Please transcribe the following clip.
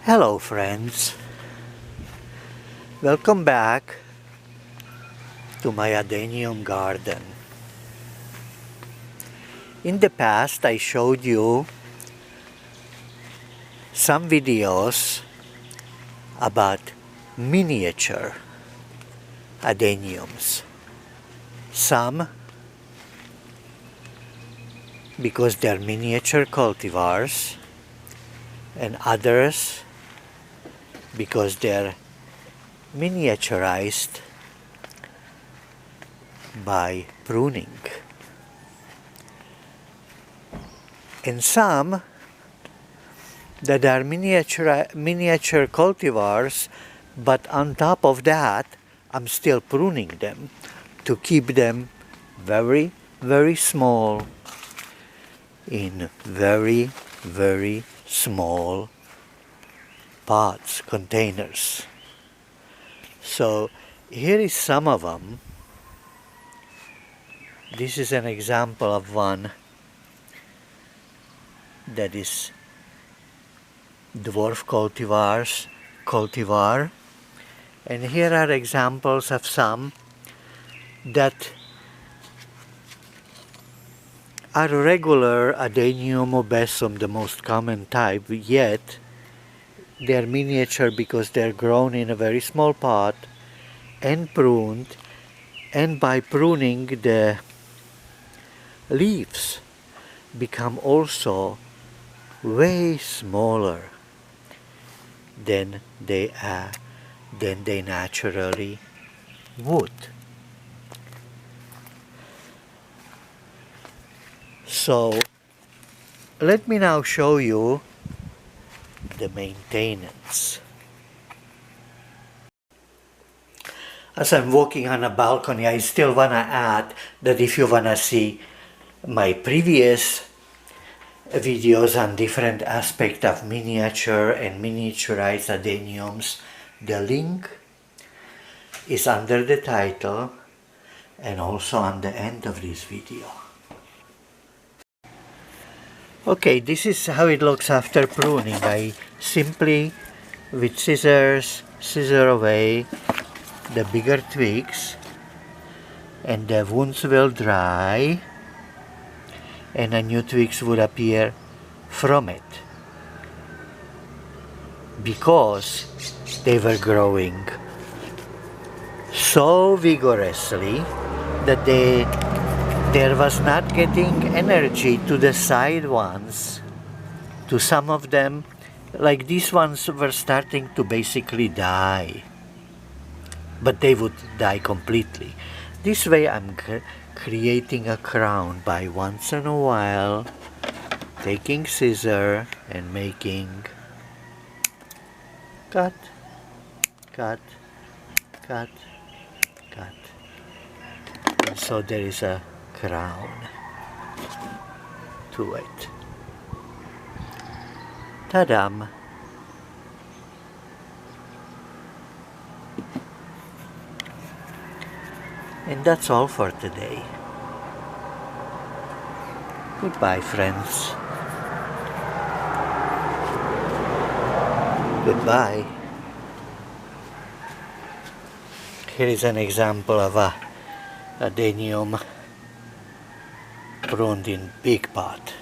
Hello friends, welcome back to my Adenium garden. In the past I showed you some videos about miniature Adeniums. Some because they're miniature cultivars and others because they're miniaturized by pruning, and some that are miniature cultivars, but on top of that I'm still pruning them to keep them very, very small in very, very small pots, containers. So here is some of them. This is an example of one that is dwarf cultivar, and here are examples of some that are regular Adenium obesum, the most common type, yet they're miniature because they're grown in a very small pot and pruned, and by pruning the leaves become also way smaller than they naturally would. So let me now show you the maintenance. As I'm walking on a balcony, I still want to add that if you want to see my previous videos on different aspects of miniature and miniaturized adeniums, the link is under the title and also on the end of this video. Okay, this is how it looks after pruning. I simply, with scissors, scissor away the bigger twigs, and the wounds will dry and a new twigs would appear from it, because they were growing so vigorously that there was not getting energy to the side ones. To some of them, like these ones, were starting to basically die, but they would die completely. This way I'm creating a crown by once in a while taking scissor and making cut, cut, cut, cut, and so there is a crown to it. Ta-dam! And that's all for today. Goodbye, friends. Goodbye. Here is an example of a Adenium pruned in big pot.